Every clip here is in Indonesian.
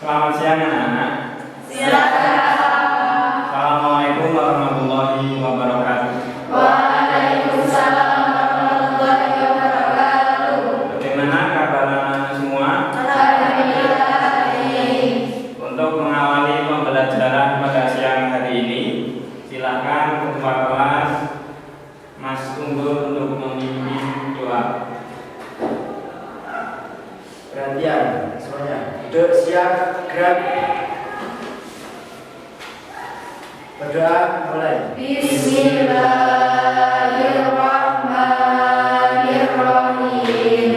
Selamat siang anak-anak. Silakan. Assalamualaikum warahmatullahi wabarakatuh. Waalaikumsalam warahmatullahi wabarakatuh. Bagaimana kabar anak-anak semua? Alhamdulillah. Untuk mengawali pembelajaran pada siang hari ini, silakan ketua kelas Mas Unggul untuk memimpin doa. Perhatian semuanya, duduk siap, gerak. Berdoa mulai. Bismillahirrahmanirrahim.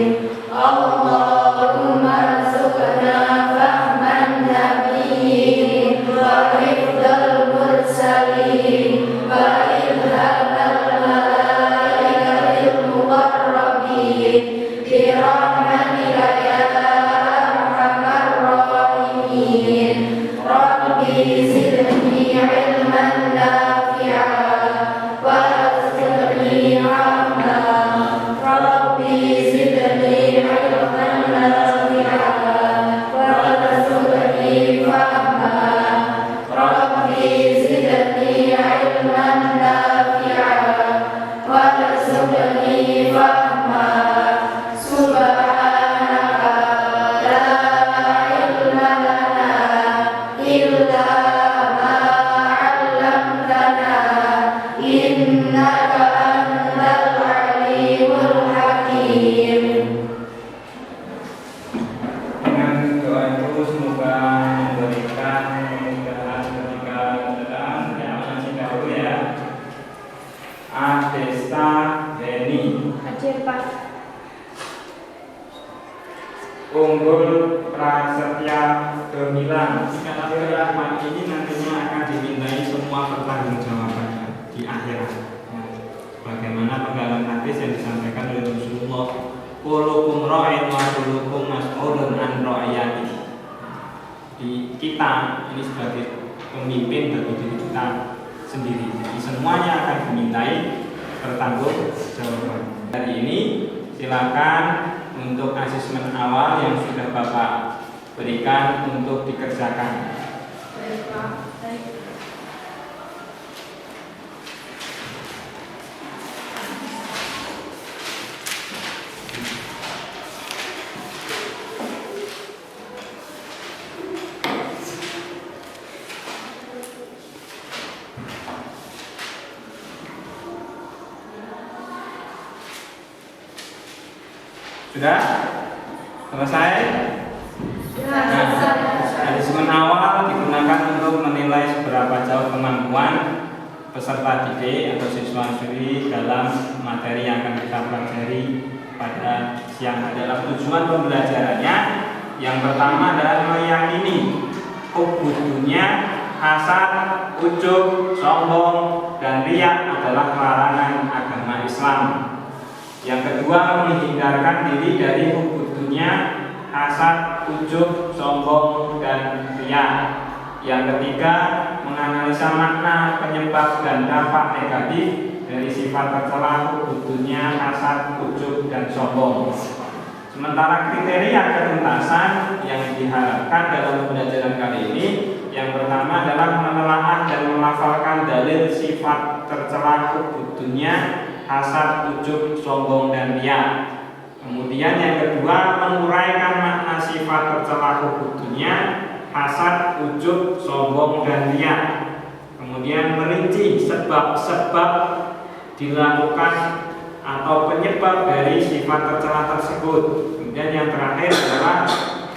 Allahumma rzuqna fahman nabiyyin wa hifdzal mursalin wa ilhamal malaikatil muqarrabin bi rahmatika ya arhamar rahimin. Rabbi zidni ilman nafi'an warzuqni rahma. Rabbi zidni ilman nafi'an warzuqni fahma. Rabbi zidni ilman nafi'an warzuqni fahma. Subhanaka la ilma lana illa ma 'allamtana innaka antal alimul hakim. Dengan doa itu semoga memberikan kemudahan ketika keadaan yang masih dahulu ya. Adesta Deni, Hadir Pak. Unggul Prasetya Gemilang. Rahmat ini nantinya akan dimintai semua pertanggungjawabannya di akhirat. Bagaimana penggalan hadis yang disampaikan oleh Rasulullah, kullukum ra'in wa kullukum mas'ulun an ra'iyati. Di kita ini sebagai pemimpin bagi diri kita sendiri. Jadi semuanya akan dimintai pertanggungjawaban. Hari ini silakan untuk asesmen awal yang sudah Bapak berikan untuk dikerjakan. Baik Pak. Baik. Sudah? Selesai? Asesmen awal digunakan untuk menilai seberapa jauh kemampuan peserta didik atau siswa-siswi dalam materi yang akan kita pelajari pada siang hari. Dalam tujuan pembelajarannya, yang pertama adalah meyakini hubud dunia, hasad, ujub, sombong, dan riya adalah larangan agama Islam. Yang kedua, menghindarkan diri dari hubud dunia, hasad, ujub, sombong, dan riya. Yang ketiga, menganalisa makna, penyebab, dan dampak negatif dari sifat tercela hubud dunia, hasad, ujub, dan sombong. Sementara kriteria kenuntasan yang diharapkan dalam pembelajaran kali ini, yang pertama adalah menelaah dan melafalkan dalil sifat tercela hubud dunia, hasad, ujub, sombong, dan riya. Kemudian yang kedua, menguraikan makna sifat tercela hubud dunia, hasad, ujub, sombong, dan riya. Kemudian merinci sebab-sebab dilakukan atau penyebab dari sifat tercela tersebut. Kemudian yang terakhir adalah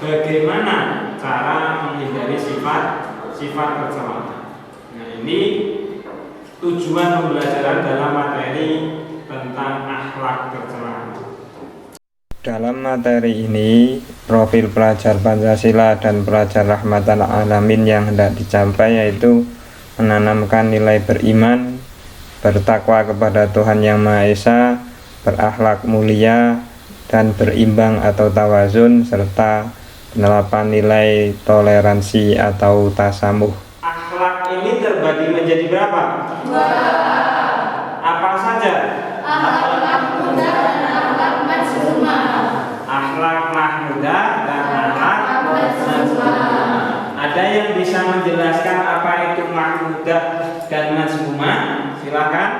bagaimana cara menghindari sifat tercela. Nah, ini tujuan pembelajaran dalam materi tentang akhlak tercela. Dalam materi ini, profil pelajar Pancasila dan pelajar rahmatan alamin yang hendak dicapai yaitu menanamkan nilai beriman, bertakwa kepada Tuhan Yang Maha Esa, berakhlak mulia, dan berimbang atau tawazun, serta penerapan nilai toleransi atau tasamuh. Akhlak ini terbagi menjadi berapa? 2. Apa saja? Akhlak muda dan akhlak majmumah. Akhlak mahmudah dan akhlak majmumah. mazmumah, silakan.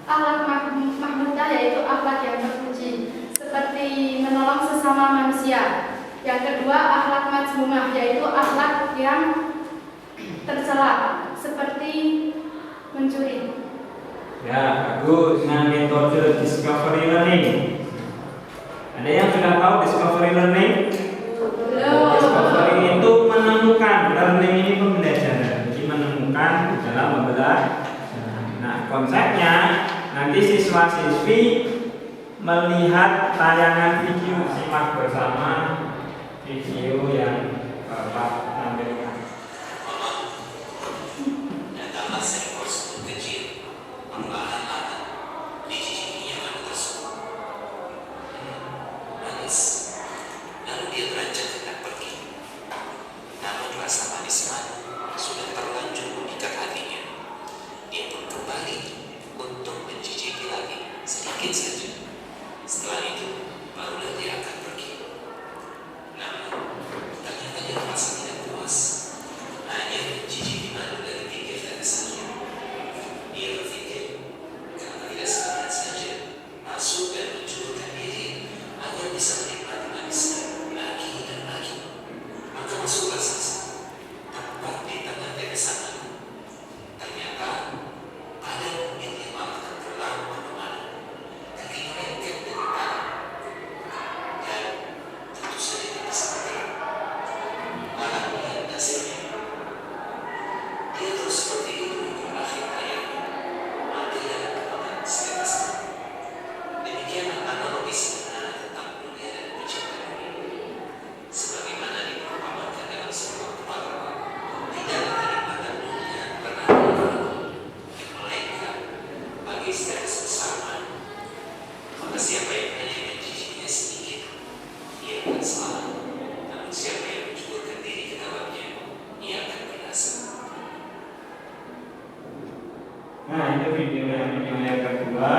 Akhlak mahmudah yaitu akhlak yang terpuji, seperti menolong sesama manusia. Yang kedua, akhlak mazmumah yaitu akhlak yang tercela, seperti mencuri. Ya, bagus. Nah, metode discovery learning. Ada yang sudah tahu discovery learning? Discovery itu menemukan. Learning ini pembelajaran. Jadi menemukan dalam membelajar. Nah, konsepnya nanti siswa-siswi melihat tayangan video, simak bersama video yang Bapak tampilkan. Datanglah seekor semut kecil, perlahan-lahan dicicipinya madu tersebut. Manis. Lalu dia beranjak hendak pergi. Namun rasa manis madu sudah terlanjur memikat hatinya. Dia pun kembali untuk mencicipi lagi sedikit saja. Setelah itu, barulah dia akan pergi. Namun, ternyata dia merasa tidak puas. Hanya mencicipi madu dari pinggir tadi saja. Dia berpikir, karena tidak sekalian saja masuk dan mencuburkan diri agar bisa menikmati manisnya lagi dan lagi. Maka masuklah Sasa, tepat di tengah tetesan madu. Ternyata pada kumitnya malah tergelam penuh madu. Kakinya lengket dari tanah. Dan tentu saja tidak bisa bergerak. Malah melihat hasilnya. Dia terus seperti itu hingga akhir hayatnya. Mati dalam kemakan setetes madu. Demikianlah analogi sederhana tentang dunia dan penciptaan ini. Sebagaimana diperumpamakan dalam sebuah kepala, tidaklah kenikmatan dunia pernah berlalu, melainkan bagi setetes besar madu. Maka siapa yang hanya mencicipinya sedikit, ia akan salah. Namun siapa yang mencuburkan diri ke dalamnya, ia akan binasa. Nah, itu video yang kedua.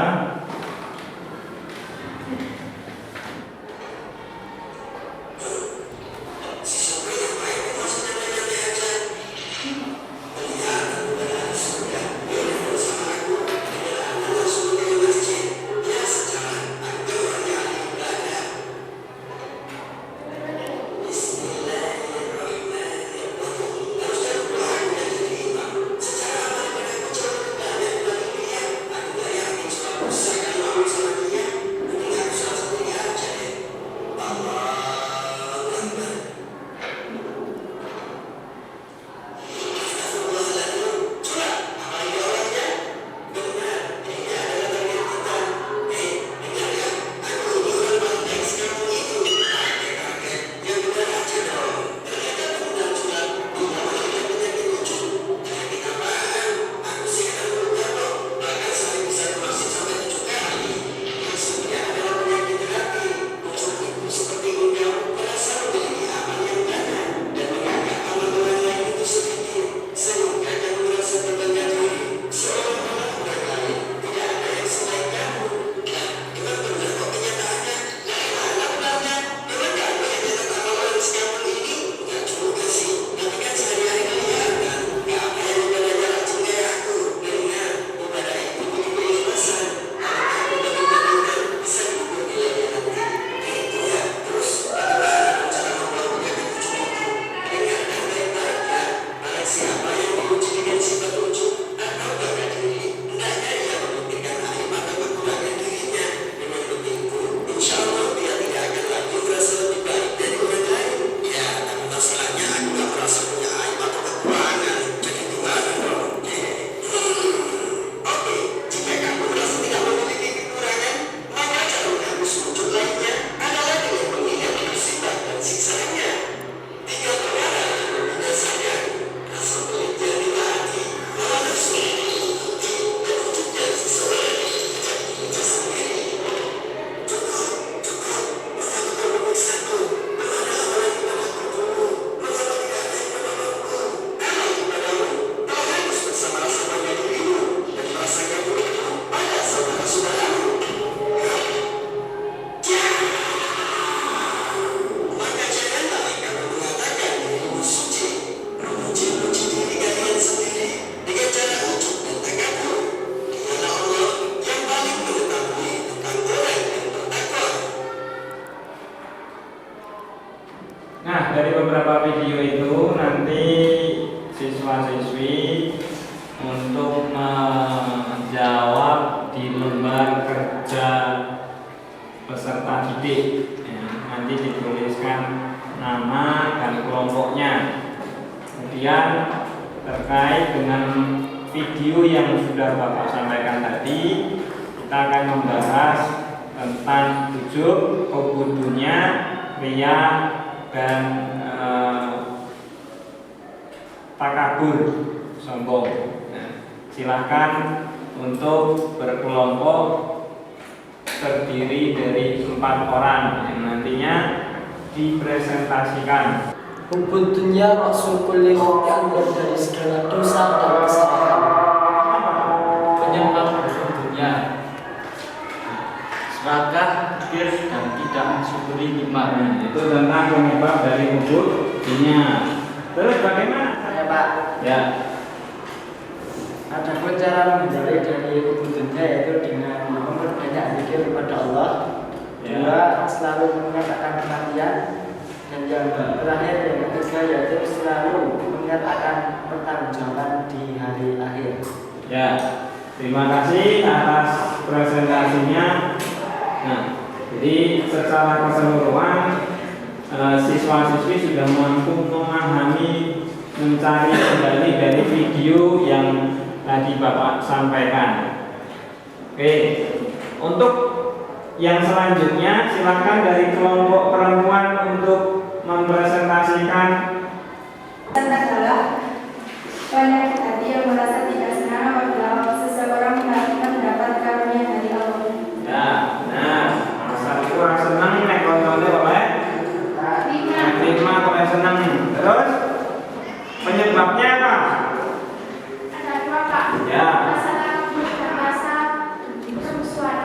Saya didik. Ya, nanti dituliskan nama dan kelompoknya. Kemudian terkait dengan video yang sudah Bapak sampaikan tadi, kita akan membahas tentang 7 hubudunya, riya, dan takabur, sombong. Nah, silahkan untuk berkelompok terdiri dari 4 orang yang nantinya dipresentasikan. Hubud dunya maksud kulli khot'an, dan dari segala dosa dan kesalahan. Penyebab hubud dunya serakah, kibir, dan tidak mensyukuri nikmat. Itu tentang penyebab dari hubud dunya. Terus bagaimana? Saya Pak, Ya, ada pun cara menghindari dari hubud dunya yaitu dengan memperbanyak zikir kepada Allah. Dua, selalu mengatakan kematian. Dan yang terakhir, yang ketiga, yaitu selalu mengingat akan pertanggungjawaban di hari akhir. ya. Terima kasih atas presentasinya. Nah, jadi secara keseluruhan siswa-siswi sudah mampu memahami, mencari kembali dari video yang tadi Bapak sampaikan. Oke, untuk yang selanjutnya silakan dari kelompok perempuan untuk mempresentasikan. Adalah penyakit hati yang merasa tidak senang apabila seseorang mendapat karunia dari Allah. Ya, nah, asal itu orang senang nek kontone oleh terima oleh senang. Terus penyebabnya apa? Ada 2 Pak. Ya. Rasa takut dan rasa permusuhan.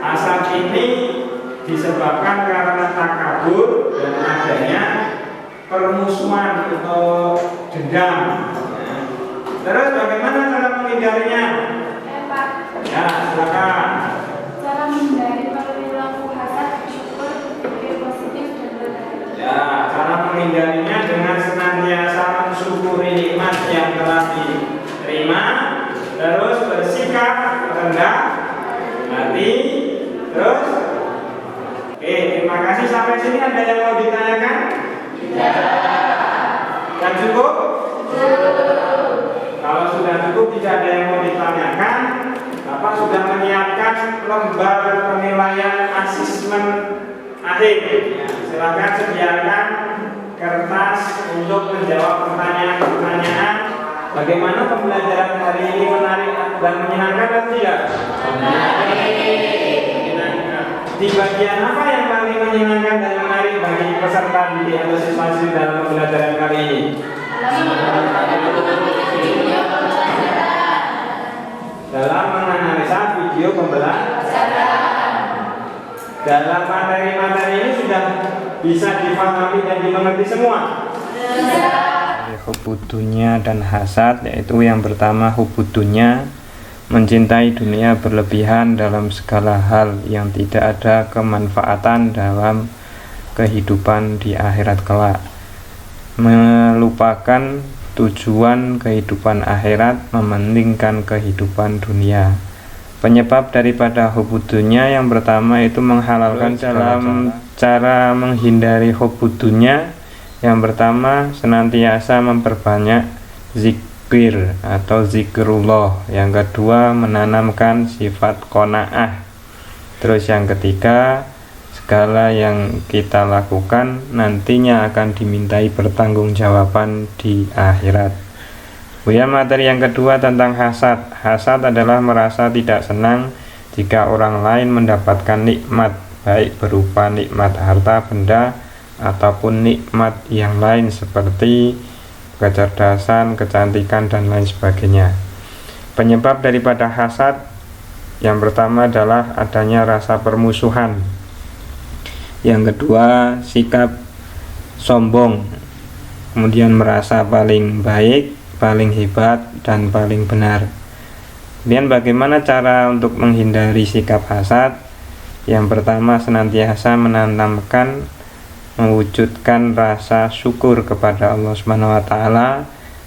Asal ini disebabkan karena takabur dan adanya permusuhan atau dendam. Nah, terus bagaimana cara menghindarinya? Pak, Ya, silakan. cara menghindari perilaku hasad, syukur, berpikir positif dan berbahagia. Ya, cara menghindarinya dengan senantiasa mensyukuri nikmat yang telah diterima, terus bersikap rendah hati, terus. Oke, terima kasih. Sampai sini ada yang mau ditanyakan? Yang cukup? Kalau sudah cukup, tidak ada yang mau ditanyakan, Bapak sudah menyiapkan lembar penilaian asesmen akhir. Ya, silakan sediakan kertas untuk menjawab pertanyaan-pertanyaan. Bagaimana pembelajaran hari ini, menarik dan menyenangkan atau tidak? Di bagian apa yang paling menyenangkan dan menarik bagi peserta didik atau siswa-siswi dalam pembelajaran kali ini? Dalam menganalisa video pembelajaran. Dalam materi-materi ini sudah bisa dipahami dan dimengerti semua. Hubud dunya dan hasad, yaitu yang pertama hubud dunya, mencintai dunia berlebihan dalam segala hal yang tidak ada kemanfaatan dalam kehidupan di akhirat kelak, melupakan tujuan kehidupan akhirat, mementingkan kehidupan dunia. Penyebab daripada hubud dunya yang pertama itu menghalalkan. Dalam cara menghindari hubud dunya, yang pertama senantiasa memperbanyak zikir atau zikrullah. Yang kedua menanamkan sifat qanaah. Terus yang ketiga, segala yang kita lakukan nantinya akan dimintai pertanggungjawaban di akhirat. Kemudian materi yang kedua tentang hasad. Hasad adalah merasa tidak senang jika orang lain mendapatkan nikmat, baik berupa nikmat harta benda ataupun nikmat yang lain seperti kecerdasan, kecantikan, dan lain sebagainya. Penyebab daripada hasad yang pertama adalah adanya rasa permusuhan. Yang kedua, sikap sombong, kemudian merasa paling baik, paling hebat, dan paling benar. Kemudian bagaimana cara untuk menghindari sikap hasad? Yang pertama, senantiasa menanamkan, mewujudkan rasa syukur kepada Allah SWT.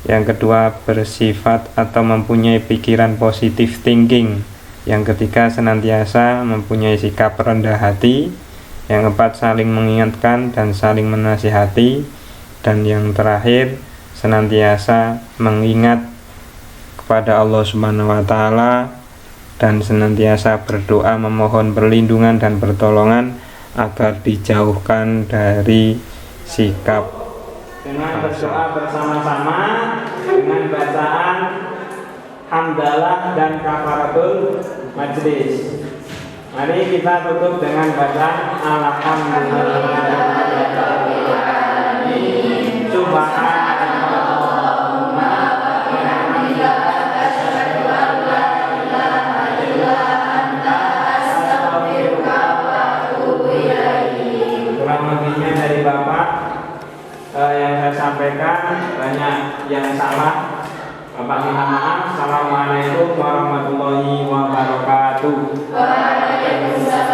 Yang kedua, bersifat atau mempunyai pikiran positif thinking. Yang ketiga, senantiasa mempunyai sikap rendah hati. yang keempat saling mengingatkan dan saling menasihati, dan yang terakhir senantiasa mengingat kepada Allah Subhanahu wa taala dan senantiasa berdoa memohon perlindungan dan pertolongan agar dijauhkan dari sikap dengan berdoa bersama-sama dengan bacaan hamdalah dan kafaratul majlis. Mari kita tutup dengan bacaan alhamdulillahirobbilalamin subhanallahumma wa bihamdika asyhadu an la ilaha illa anta astaghfiruka wa atubu ilaik. Kurang lebihnya dari Bapak yang saya sampaikan banyak yang salah. Bapak minta maaf. Assalamualaikum warahmatullahi wabarakatuh. Waalaikumsalam.